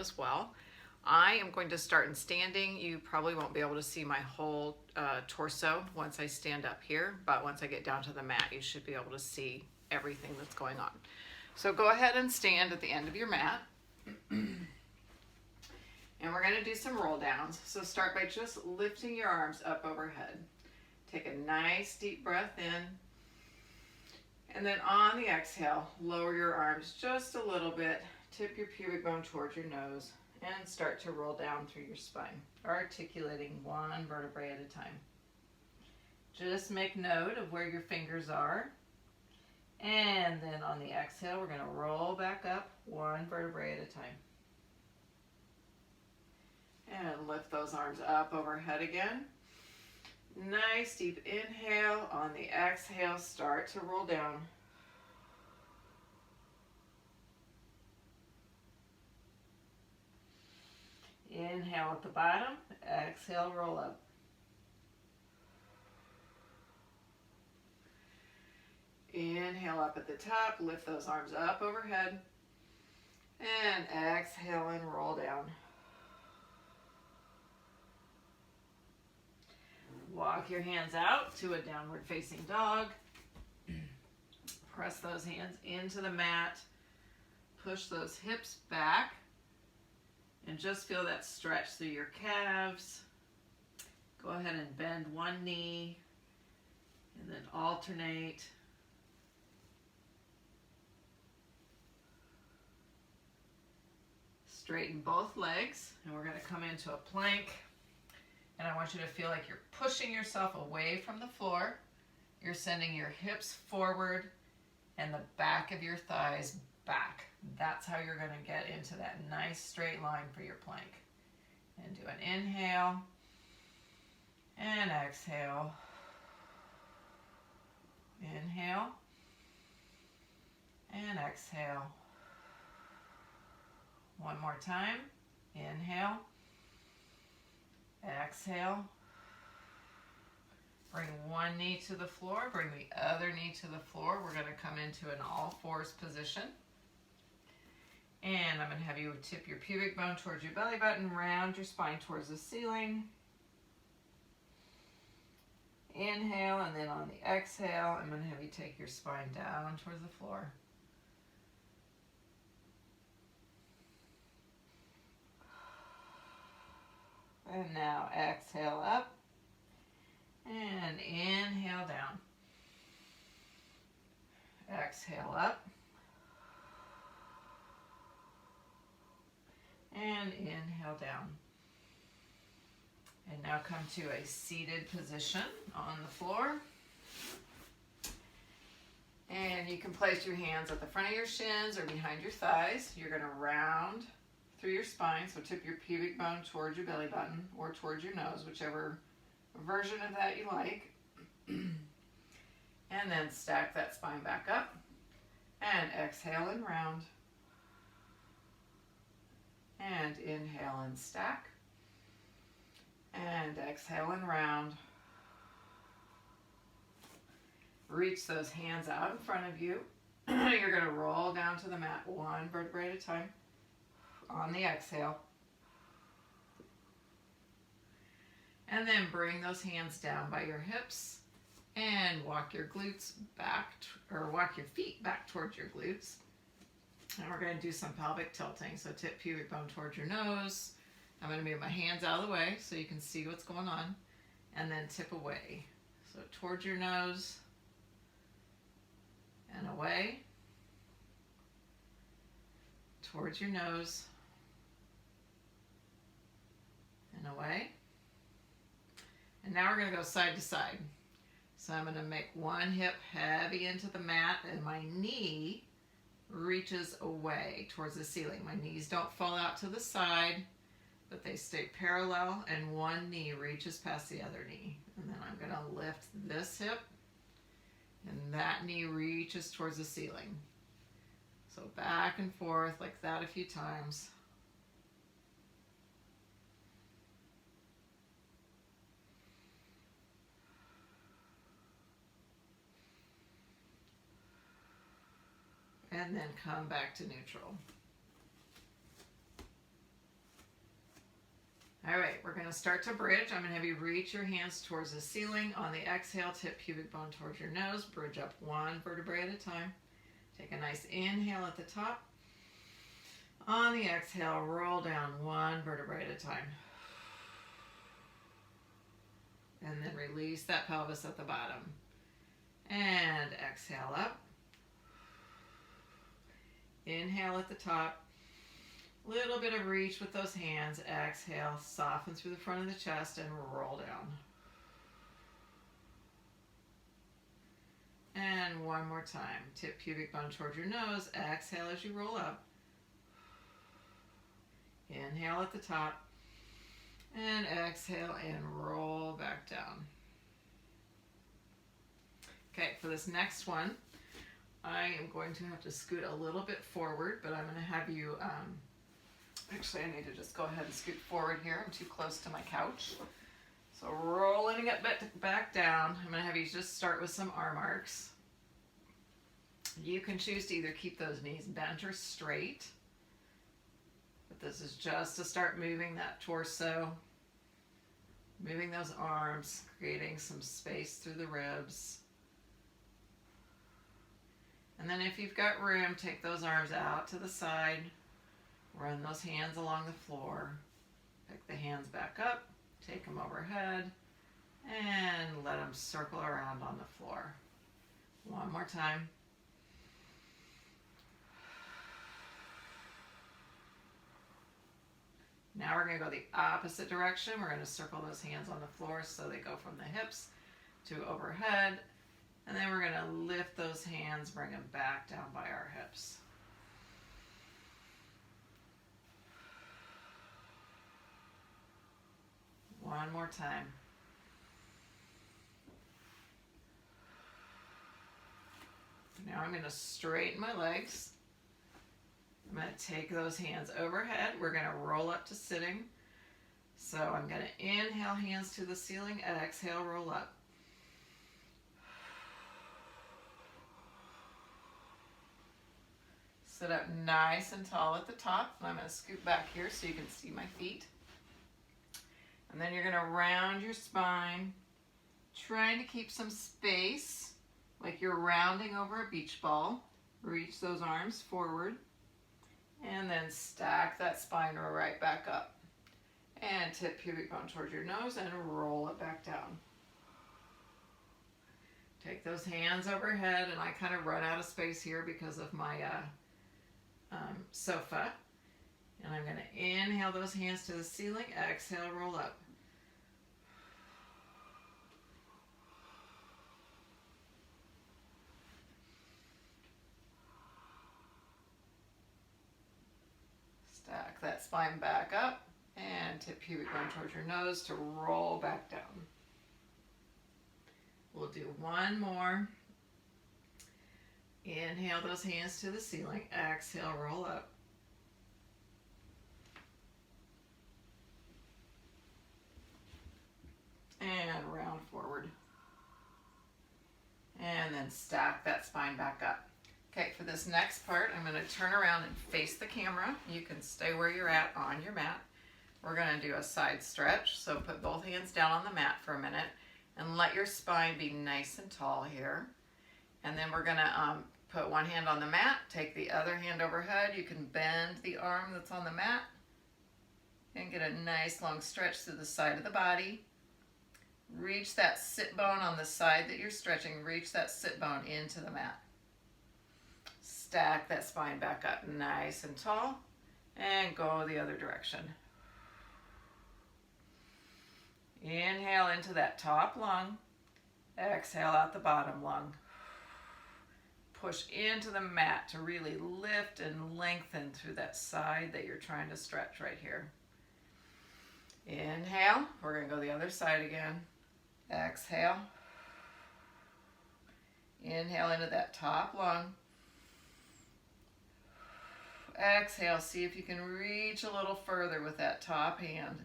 as well. I am going to start in standing. You probably won't be able to see my whole torso once I stand up here, but once I get down to the mat, you should be able to see everything that's going on. So go ahead and stand at the end of your mat. And we're going to do some roll downs. So start by just lifting your arms up overhead. Take a nice deep breath in. And then on the exhale, lower your arms just a little bit. Tip your pubic bone towards your nose and start to roll down through your spine, articulating one vertebrae at a time. Just make note of where your fingers are. And then on the exhale, we're going to roll back up one vertebrae at a time. And lift those arms up overhead again. Nice deep inhale. On the exhale, start to roll down. Inhale at the bottom, exhale, roll up. Inhale up at the top, lift those arms up overhead. And exhale and roll down. Walk your hands out to a downward facing dog. Press those hands into the mat. Push those hips back. And just feel that stretch through your calves. Go ahead and bend one knee and then alternate. Straighten both legs, and we're going to come into a plank. And I want you to feel like you're pushing yourself away from the floor. You're sending your hips forward and the back of your thighs back. That's how you're going to get into that nice straight line for your plank. And do an inhale and exhale. Inhale and exhale. One more time. Inhale. Exhale. Bring one knee to the floor. Bring the other knee to the floor. We're going to come into an all fours position. And I'm going to have you tip your pubic bone towards your belly button, round your spine towards the ceiling. Inhale, and then on the exhale, I'm going to have you take your spine down towards the floor. And now exhale up and inhale down. Exhale up and inhale down. And now come to a seated position on the floor. And you can place your hands at the front of your shins or behind your thighs. You're going to round through your spine, so tip your pubic bone towards your belly button or towards your nose, whichever version of that you like. And then stack that spine back up and exhale and round. And inhale and stack. And exhale and round. Reach those hands out in front of you. You're going to roll down to the mat one vertebrae at a time. On the exhale. And then bring those hands down by your hips and walk your glutes back, or walk your feet back towards your glutes. And we're going to do some pelvic tilting. So tip pubic bone towards your nose. I'm going to move my hands out of the way so you can see what's going on. And then tip away. So towards your nose and away. Towards your nose and away. And now we're going to go side to side. So I'm going to make one hip heavy into the mat and my knee reaches away towards the ceiling. My knees don't fall out to the side, but they stay parallel, and one knee reaches past the other knee. And then I'm going to lift this hip and that knee reaches towards the ceiling. So back and forth like that a few times. And then come back to neutral. All right, we're going to start to bridge. I'm going to have you reach your hands towards the ceiling. On the exhale, tip pubic bone towards your nose. Bridge up one vertebrae at a time. Take a nice inhale at the top. On the exhale, roll down one vertebrae at a time. And then release that pelvis at the bottom. And exhale up. Inhale at the top. Little bit of reach with those hands. Exhale, soften through the front of the chest and roll down. And one more time. Tip pubic bone towards your nose. Exhale as you roll up. Inhale at the top. And exhale and roll back down. Okay, for this next one, I am going to have to scoot a little bit forward, but I'm going to have you, actually I need to just go ahead and scoot forward here. I'm too close to my couch. So rolling it back down, I'm going to have you just start with some arm arcs. You can choose to either keep those knees bent or straight, but this is just to start moving that torso, moving those arms, creating some space through the ribs. And then if you've got room, take those arms out to the side, run those hands along the floor, pick the hands back up, take them overhead, and let them circle around on the floor. One more time. Now we're going to go the opposite direction. We're going to circle those hands on the floor so they go from the hips to overhead. And then we're going to lift those hands, bring them back down by our hips. One more time. Now I'm going to straighten my legs. I'm going to take those hands overhead. We're going to roll up to sitting. So I'm going to inhale, hands to the ceiling. Exhale, roll up. Sit up nice and tall at the top. And I'm going to scoot back here so you can see my feet. And then you're going to round your spine, trying to keep some space, like you're rounding over a beach ball. Reach those arms forward. And then stack that spine right back up. And tip pubic bone towards your nose and roll it back down. Take those hands overhead, and I kind of run out of space here because of my sofa. And I'm going to inhale those hands to the ceiling, exhale, roll up. Stack that spine back up and tip pubic bone towards your nose to roll back down. We'll do one more. Inhale those hands to the ceiling, exhale, roll up. And round forward. And then stack that spine back up. Okay, for this next part, I'm going to turn around and face the camera. You can stay where you're at on your mat. We're going to do a side stretch. So put both hands down on the mat for a minute and let your spine be nice and tall here. And then we're going to put one hand on the mat, take the other hand overhead. You can bend the arm that's on the mat and get a nice long stretch through the side of the body. Reach that sit bone on the side that you're stretching. Reach that sit bone into the mat. Stack that spine back up nice and tall and go the other direction. Inhale into that top lung. Exhale out the bottom lung. Push into the mat to really lift and lengthen through that side that you're trying to stretch right here. Inhale. We're going to go the other side again. Exhale. Inhale into that top lung. Exhale, see if you can reach a little further with that top hand.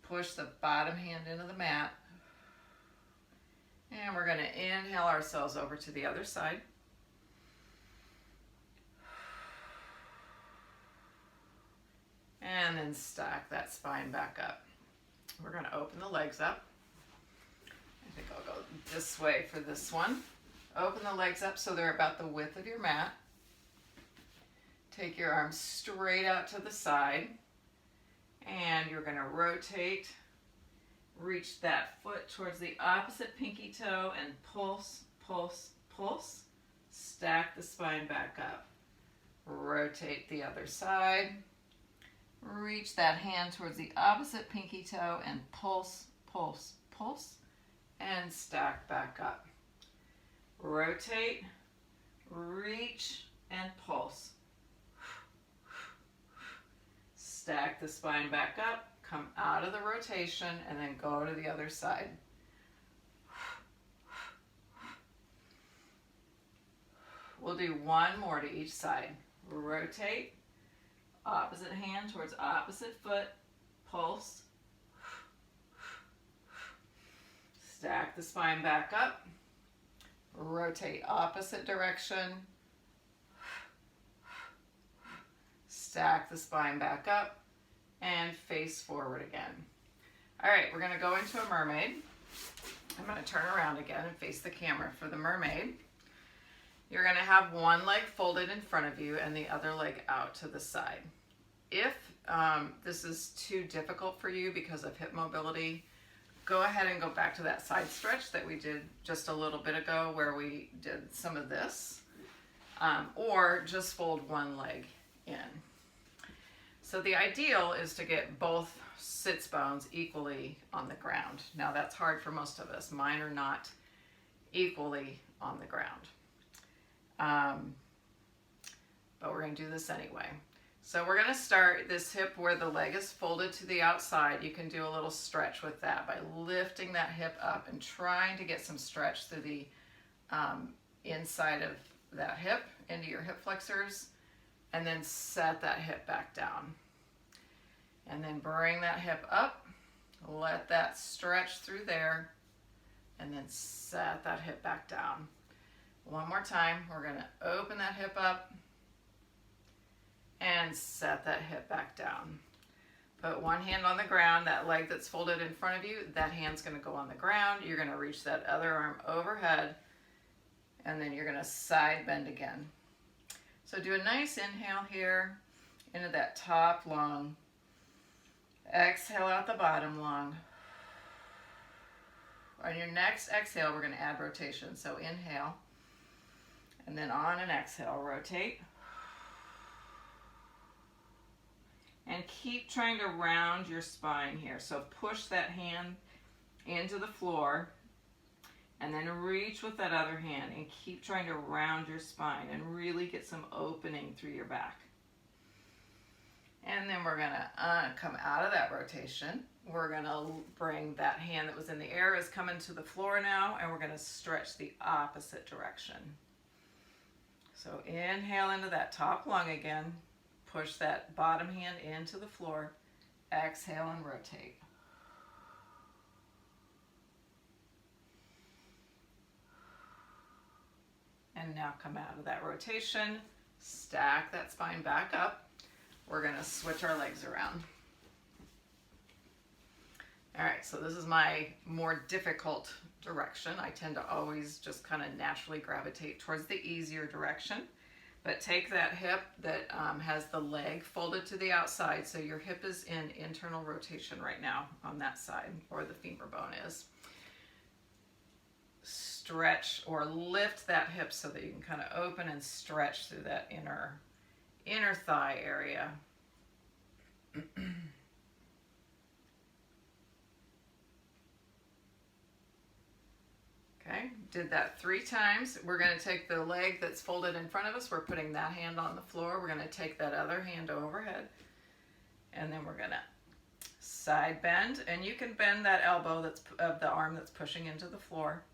Push the bottom hand into the mat. And we're going to inhale ourselves over to the other side. And then stack that spine back up. We're going to open the legs up. I think I'll go this way for this one. Open the legs up so they're about the width of your mat. Take your arms straight out to the side, and you're going to rotate. Reach that foot towards the opposite pinky toe and pulse, pulse, pulse. Stack the spine back up. Rotate the other side. Reach that hand towards the opposite pinky toe and pulse, pulse, pulse, and stack back up. Rotate, reach, and pulse. Stack the spine back up, come out of the rotation, and then go to the other side. We'll do one more to each side. Rotate, opposite hand towards opposite foot, pulse. Stack the spine back up. Rotate opposite direction. Stack the spine back up and face forward again. All right, we're going to go into a mermaid. I'm going to turn around again and face the camera for the mermaid. You're going to have one leg folded in front of you and the other leg out to the side. If this is too difficult for you because of hip mobility, go ahead and go back to that side stretch that we did just a little bit ago where we did some of this, or just fold one leg in. So the ideal is to get both sits bones equally on the ground. Now that's hard for most of us. Mine are not equally on the ground. But we're going to do this anyway. So we're going to start this hip where the leg is folded to the outside. You can do a little stretch with that by lifting that hip up and trying to get some stretch through the inside of that hip into your hip flexors, and then set that hip back down. And then bring that hip up, let that stretch through there, and then set that hip back down. One more time, we're going to open that hip up and set that hip back down. Put one hand on the ground, that leg that's folded in front of you, that hand's going to go on the ground. You're going to reach that other arm overhead, and then you're going to side bend again. So do a nice inhale here into that top long. Exhale out the bottom long. On your next exhale, we're going to add rotation. So inhale, and then on an exhale, rotate. And keep trying to round your spine here. So push that hand into the floor, and then reach with that other hand and keep trying to round your spine and really get some opening through your back. And then we're going to come out of that rotation. We're going to bring that hand that was in the air is coming to the floor now, and we're going to stretch the opposite direction. So inhale into that top lung again. Push that bottom hand into the floor. Exhale and rotate. And now come out of that rotation. Stack that spine back up. We're going to switch our legs around. All right, so this is my more difficult direction. I tend to always just kind of naturally gravitate towards the easier direction. But take that hip that has the leg folded to the outside, so your hip is in internal rotation right now on that side, or the femur bone is. Stretch or lift that hip so that you can kind of open and stretch through that inner thigh area. Okay, did that 3 times. We're going to take the leg that's folded in front of us. We're putting that hand on the floor. We're going to take that other hand overhead. And then we're going to side bend. And you can bend that elbow that's of the arm that's pushing into the floor.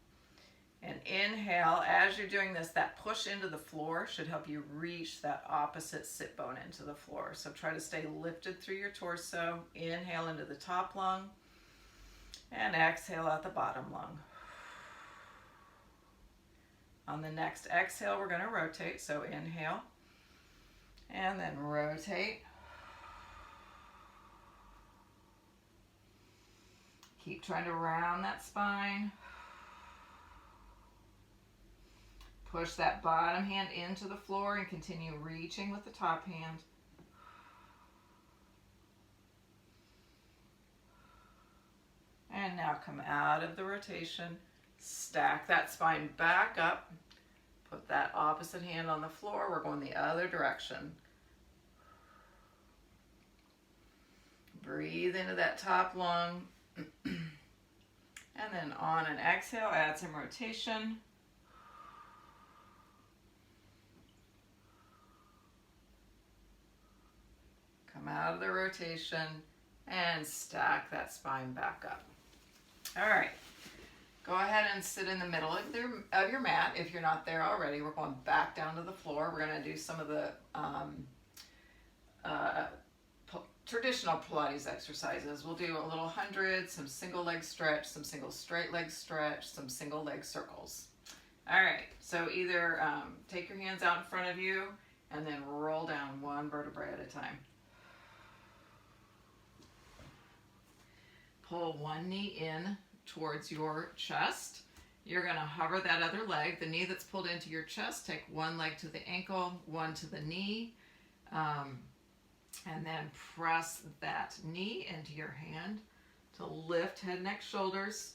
And inhale. As you're doing this, that push into the floor should help you reach that opposite sit bone into the floor. So try to stay lifted through your torso. Inhale into the top lung. And exhale out the bottom lung. On the next exhale, we're going to rotate. So inhale, and then rotate. Keep trying to round that spine. Push that bottom hand into the floor and continue reaching with the top hand. And now come out of the rotation. Stack that spine back up. Put that opposite hand on the floor. We're going the other direction. Breathe into that top lung. And then on an exhale, add some rotation. Come out of the rotation and stack that spine back up. All right. Go ahead and sit in the middle of your mat. If you're not there already, we're going back down to the floor. We're going to do some of the traditional Pilates exercises. We'll do a little 100, some single leg stretch, some single straight leg stretch, some single leg circles. All right, so either take your hands out in front of you and then roll down one vertebrae at a time. Pull one knee in towards your chest. You're going to hover that other leg, the knee that's pulled into your chest. Take one leg to the ankle, one to the knee, and then press that knee into your hand to lift head, neck, shoulders.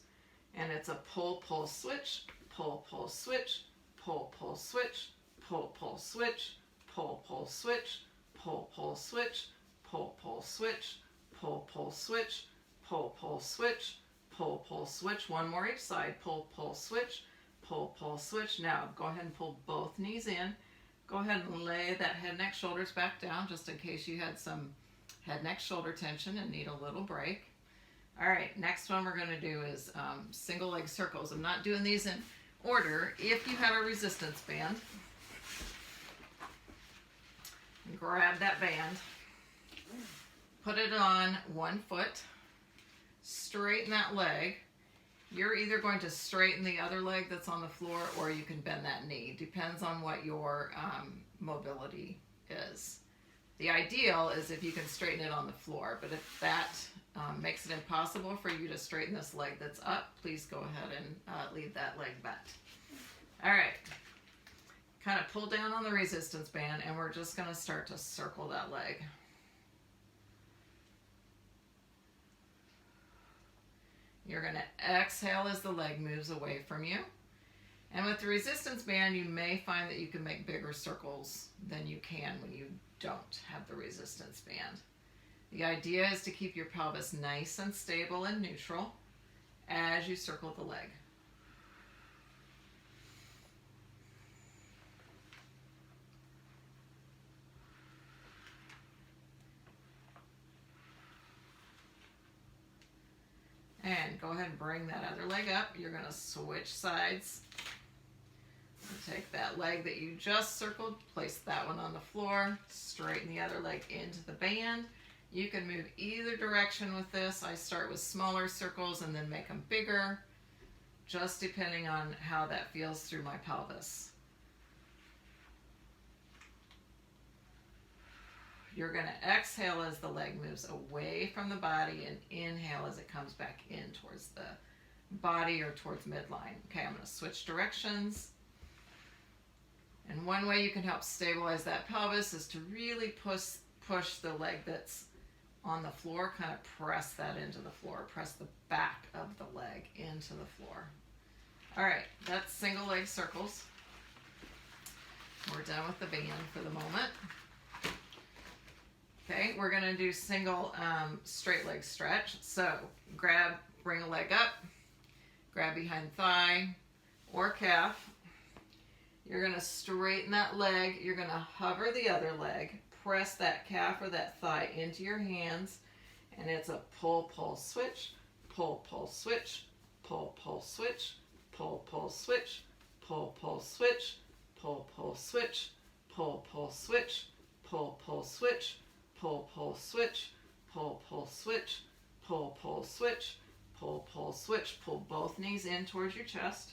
And it's a pull, pull, switch, pull, pull, switch, pull, pull, switch, pull, pull, switch, pull, pull, switch, pull, pull, switch, pull, pull, switch, pull, pull, switch, pull, pull, switch, pull, pull, switch. One more each side. Pull, pull, switch, pull, pull, switch. Now go ahead and pull both knees in. Go ahead and lay that head, neck, shoulders back down just in case you had some head, neck, shoulder tension and need a little break. All right, next one we're going to do is single leg circles. I'm not doing these in order. If you have a resistance band, grab that band, put it on one foot, straighten that leg. You're either going to straighten the other leg that's on the floor or you can bend that knee. Depends on what your mobility is. The ideal is if you can straighten it on the floor, but if that makes it impossible for you to straighten this leg that's up, please go ahead and leave that leg bent. All right. Kind of pull down on the resistance band and we're just going to start to circle that leg. You're going to exhale as the leg moves away from you. And with the resistance band, you may find that you can make bigger circles than you can when you don't have the resistance band. The idea is to keep your pelvis nice and stable and neutral as you circle the leg. And go ahead and bring that other leg up. You're going to switch sides. Take that leg that you just circled, place that one on the floor, straighten the other leg into the band. You can move either direction with this. I start with smaller circles and then make them bigger, just depending on how that feels through my pelvis. You're going to exhale as the leg moves away from the body and inhale as it comes back in towards the body or towards midline. Okay, I'm going to switch directions. And one way you can help stabilize that pelvis is to really push the leg that's on the floor, kind of press that into the floor, press the back of the leg into the floor. All right, that's single leg circles. We're done with the band for the moment. Okay, we're going to do single straight leg stretch. So bring a leg up, grab behind thigh or calf. You're going to straighten that leg. You're going to hover the other leg, press that calf or that thigh into your hands, and it's a pull, pull, switch, pull, pull, switch, pull, pull, switch, pull, pull, switch, pull, pull, switch, pull, pull, switch, pull, pull, switch, pull, pull, switch, pull, pull, switch, pull, pull, switch, pull, pull, switch, pull, pull, switch. Pull both knees in towards your chest.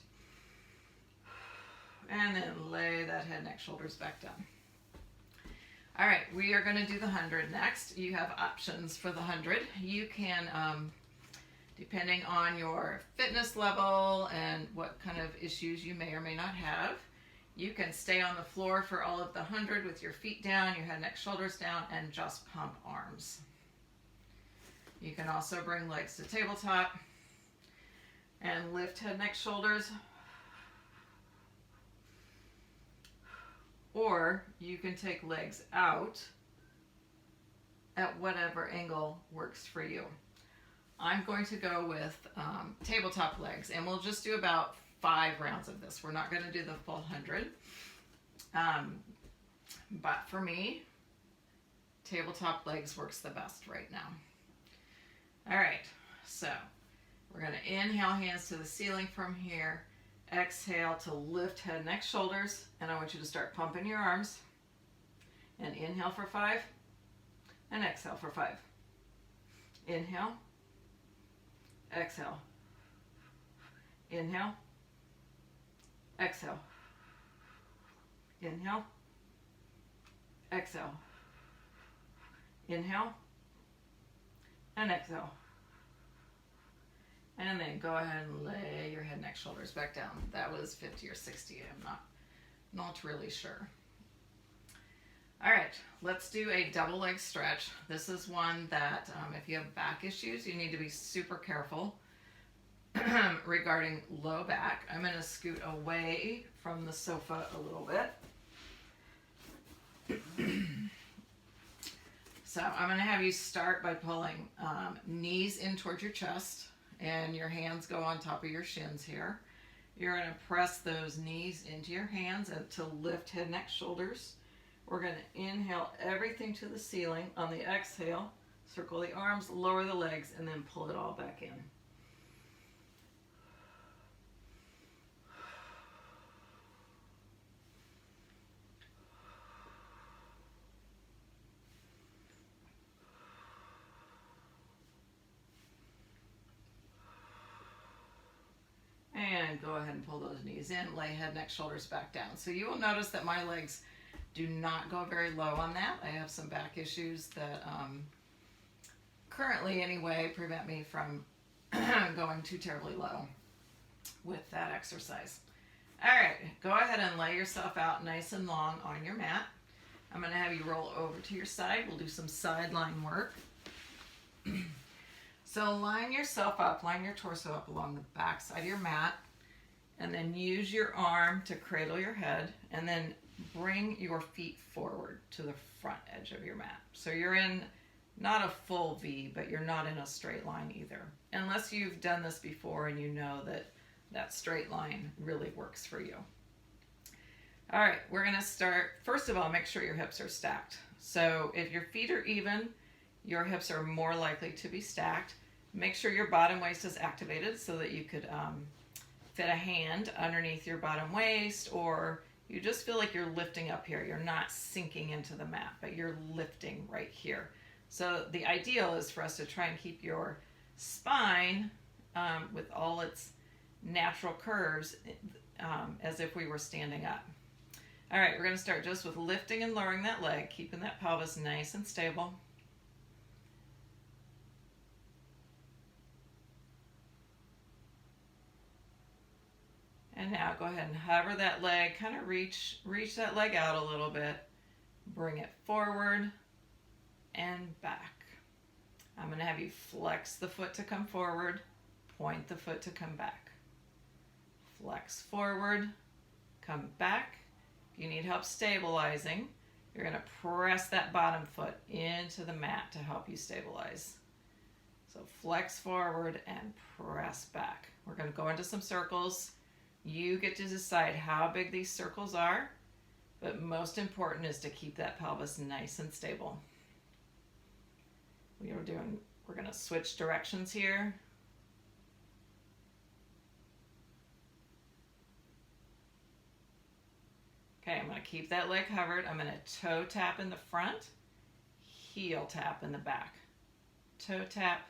And then lay that head, neck, shoulders back down. All right, we are going to do the 100 next. You have options for the 100. You can Depending on your fitness level and what kind of issues you may or may not have, you can stay on the floor for all of the 100 with your feet down, your head, neck, shoulders down, and just pump arms. You can also bring legs to tabletop and lift head, neck, shoulders. Or you can take legs out at whatever angle works for you. I'm going to go with tabletop legs, and we'll just do about 5 rounds of this. We're not going to do the full 100. But for me, tabletop legs works the best right now. All right, so we're going to inhale, hands to the ceiling from here. Exhale to lift head, neck, shoulders, and I want you to start pumping your arms. And inhale for 5, and exhale for 5. Inhale, exhale, inhale, exhale, inhale, exhale, inhale, and exhale. And then go ahead and lay your head, neck, shoulders back down. That was 50 or 60. I'm not really sure. All right, let's do a double leg stretch. This is one that if you have back issues, you need to be super careful regarding low back. I'm going to scoot away from the sofa a little bit. So I'm going to have you start by pulling knees in towards your chest, and your hands go on top of your shins here. You're going to press those knees into your hands and to lift head, neck, shoulders. We're going to inhale everything to the ceiling. On the exhale, circle the arms, lower the legs, and then pull it all back in. And go ahead and pull those knees in, lay head, neck, shoulders back down. So you will notice that my legs do not go very low on that. I have some back issues that currently anyway prevent me from going too terribly low with that exercise. All right, go ahead and lay yourself out nice and long on your mat. I'm going to have you roll over to your side. We'll do some sideline work. So line yourself up, line your torso up along the back side of your mat, and then use your arm to cradle your head, and then bring your feet forward to the front edge of your mat. So you're in not a full V, but you're not in a straight line either, unless you've done this before and you know that that straight line really works for you. All right, we're going to start. First of all, make sure your hips are stacked. So if your feet are even, your hips are more likely to be stacked. Make sure your bottom waist is activated so that you could fit a hand underneath your bottom waist, or you just feel like you're lifting up here. You're not sinking into the mat, but you're lifting right here. So the ideal is for us to try and keep your spine with all its natural curves as if we were standing up. All right, we're going to start just with lifting and lowering that leg, keeping that pelvis nice and stable. And now go ahead and hover that leg, kind of reach that leg out a little bit. Bring it forward and back. I'm going to have you flex the foot to come forward, point the foot to come back. Flex forward, come back. If you need help stabilizing, you're going to press that bottom foot into the mat to help you stabilize. So flex forward and press back. We're going to go into some circles. You get to decide how big these circles are, but most important is to keep that pelvis nice and stable. We're going to switch directions here. Okay, I'm going to keep that leg covered. I'm going to toe tap in the front, heel tap in the back. Toe tap,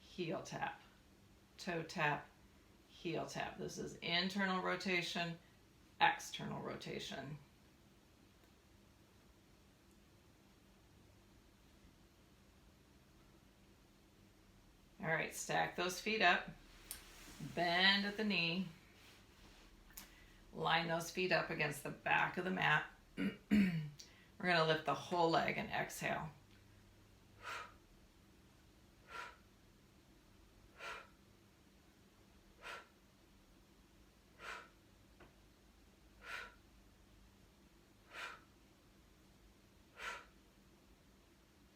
heel tap, toe tap, heel tap. This is internal rotation, external rotation. All right, right, stack those feet up. Bend at the knee. Line those feet up against the back of the mat. We're going to lift the whole leg and exhale.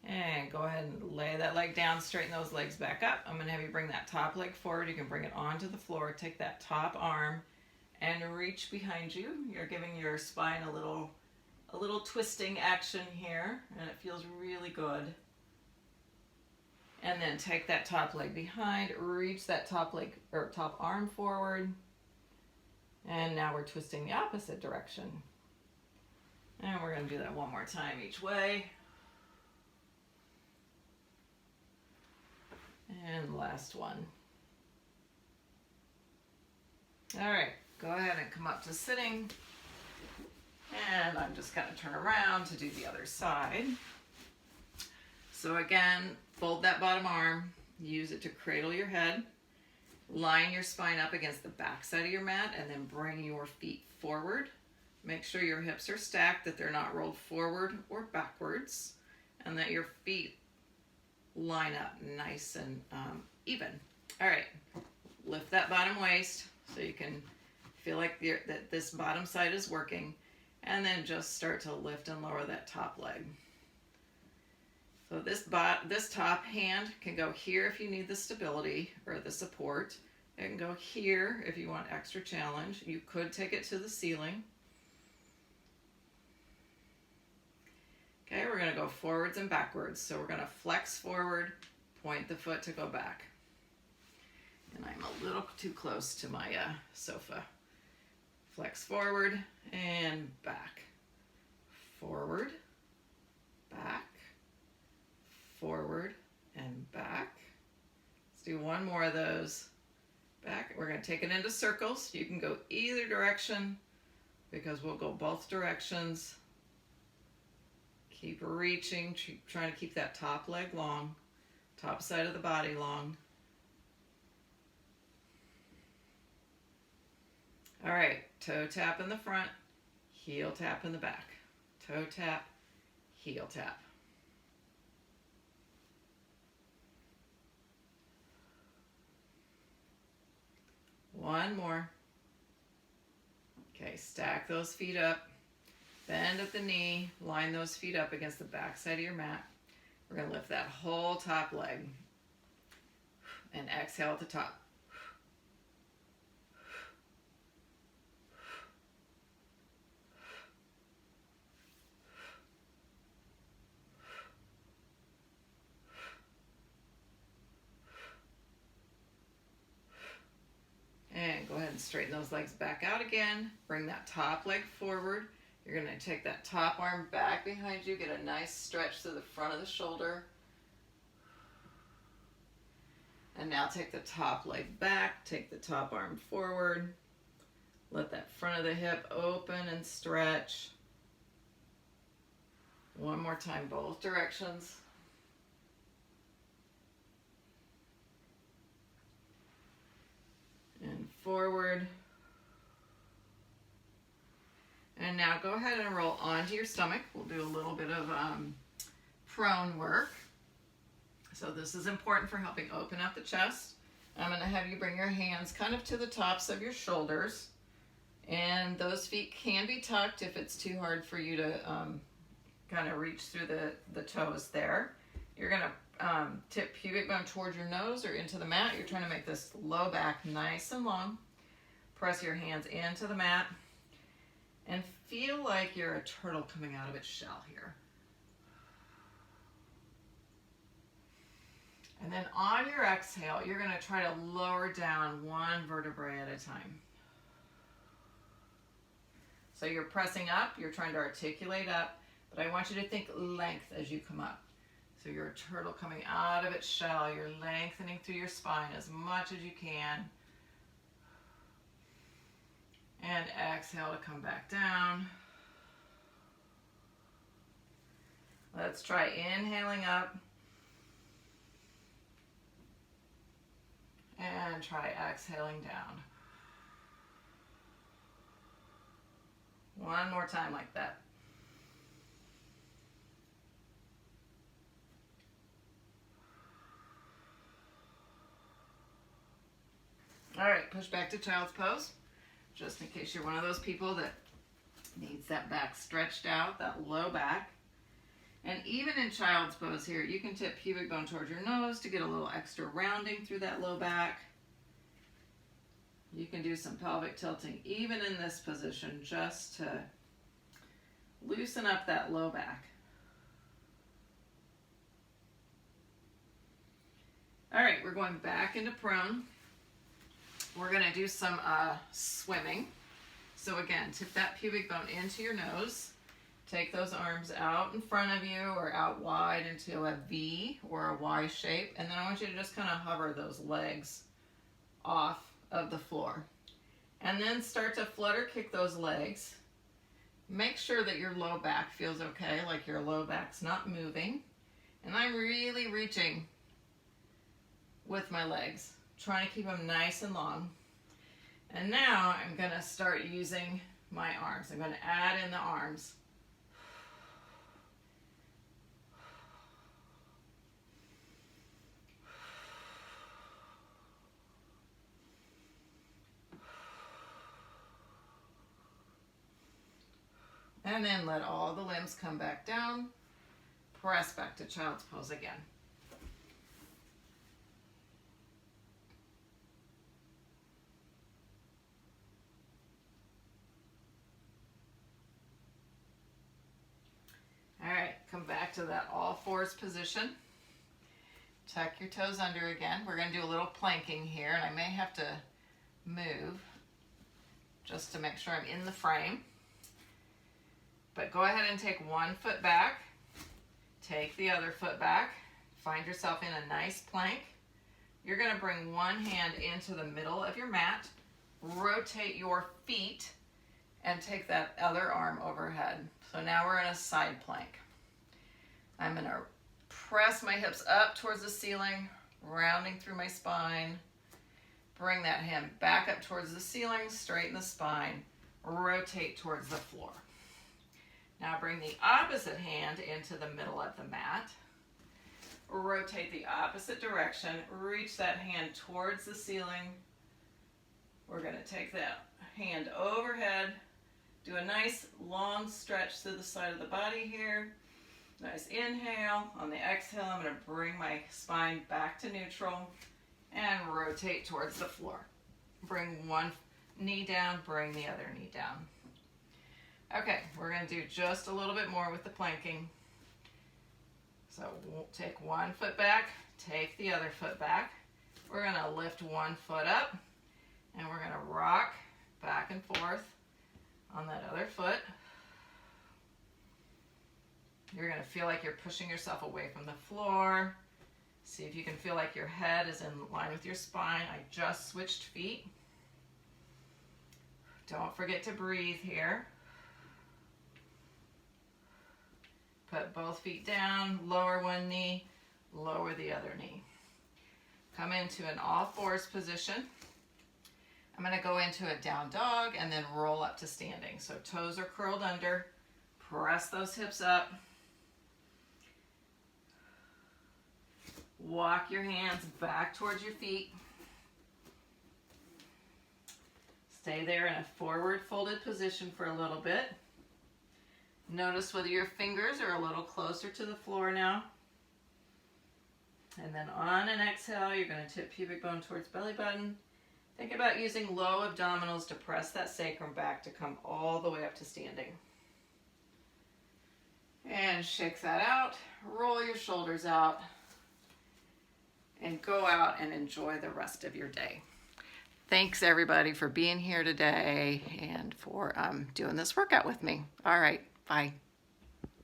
And go ahead and lay that leg down, straighten those legs back up. I'm going to have you bring that top leg forward. You can bring it onto the floor. Take that top arm and reach behind you. You're giving your spine a little twisting action here, and it feels really good. And then take that top leg behind, reach that top leg or top arm forward. And now we're twisting the opposite direction. And we're going to do that one more time each way. And last one. All right, go ahead and come up to sitting. And I'm just going to turn around to do the other side. So again, fold that bottom arm. Use it to cradle your head. Line your spine up against the back side of your mat and then bring your feet forward. Make sure your hips are stacked, that they're not rolled forward or backwards, and that your feet line up nice and even. All right, lift that bottom waist so you can feel like that this bottom side is working, and then just start to lift and lower that top leg. So this top hand can go here if you need the stability or the support. It can go here if you want extra challenge. You could take it to the ceiling. Okay, we're going to go forwards and backwards. So we're going to flex forward, point the foot to go back. And I'm a little too close to my sofa. Flex forward and back. Forward, back, forward, and back. Let's do one more of those. Back. We're going to take it into circles. You can go either direction because we'll go both directions. Keep reaching, trying to keep that top leg long, top side of the body long. All right, toe tap in the front, heel tap in the back. Toe tap, heel tap. One more. Okay, stack those feet up. Bend at the knee, line those feet up against the back side of your mat. We're going to lift that whole top leg and exhale at the top. And go ahead and straighten those legs back out again. Bring that top leg forward. You're going to take that top arm back behind you, get a nice stretch to the front of the shoulder. And now take the top leg back, take the top arm forward. Let that front of the hip open and stretch. One more time, both directions. And forward. And now go ahead and roll onto your stomach. We'll do a little bit of prone work. So this is important for helping open up the chest. I'm going to have you bring your hands kind of to the tops of your shoulders. And those feet can be tucked if it's too hard for you to kind of reach through the toes there. You're going to tip pubic bone towards your nose or into the mat. You're trying to make this low back nice and long. Press your hands into the mat. And feel like you're a turtle coming out of its shell here. And then on your exhale, you're going to try to lower down one vertebrae at a time. So you're pressing up, you're trying to articulate up, but I want you to think length as you come up. So you're a turtle coming out of its shell, you're lengthening through your spine as much as you can. And exhale to come back down. Let's try inhaling up. then try exhaling down. One more time like that. All right, push back to child's pose, just in case you're one of those people that needs that back stretched out, that low back. And even in child's pose here, you can tip pubic bone towards your nose to get a little extra rounding through that low back. You can do some pelvic tilting even in this position just to loosen up that low back. All right, we're going back into prone. We're going to do some swimming. So again, tip that pubic bone into your nose. Take those arms out in front of you or out wide into a V or a Y shape. And then I want you to just kind of hover those legs off of the floor. And then start to flutter kick those legs. Make sure that your low back feels okay, like your low back's not moving. And I'm really reaching with my legs, trying to keep them nice and long. And now I'm going to start using my arms. I'm going to add in the arms. And then let all the limbs come back down. Press back to child's pose again. All right, come back to that all fours position. Tuck your toes under again. We're going to do a little planking here, and I may have to move just to make sure I'm in the frame. But go ahead and take one foot back, take the other foot back, find yourself in a nice plank. You're going to bring one hand into the middle of your mat, rotate your feet, and take that other arm overhead. So now we're in a side plank. I'm going to press my hips up towards the ceiling, rounding through my spine. Bring that hand back up towards the ceiling, straighten the spine, rotate towards the floor. Now bring the opposite hand into the middle of the mat. Rotate the opposite direction. Reach that hand towards the ceiling. We're going to take that hand overhead. Do a nice long stretch through the side of the body here. Nice inhale. On the exhale, I'm going to bring my spine back to neutral and rotate towards the floor. Bring one knee down, bring the other knee down. Okay, we're going to do just a little bit more with the planking. So we'll take one foot back, take the other foot back. We're going to lift one foot up, and we're going to rock back and forth on that other foot. You're going to feel like you're pushing yourself away from the floor. See if you can feel like your head is in line with your spine. I just switched feet. Don't forget to breathe here. Put both feet down, lower one knee, lower the other knee. Come into an all fours position. I'm going to go into a down dog and then roll up to standing. So toes are curled under. Press those hips up. Walk your hands back towards your feet. Stay there in a forward folded position for a little bit. Notice whether your fingers are a little closer to the floor now. And then on an exhale, you're going to tip pubic bone towards belly button. Think about using low abdominals to press that sacrum back to come all the way up to standing. And shake that out. Roll your shoulders out. And go out and enjoy the rest of your day. Thanks everybody for being here today and for doing this workout with me. All right, bye.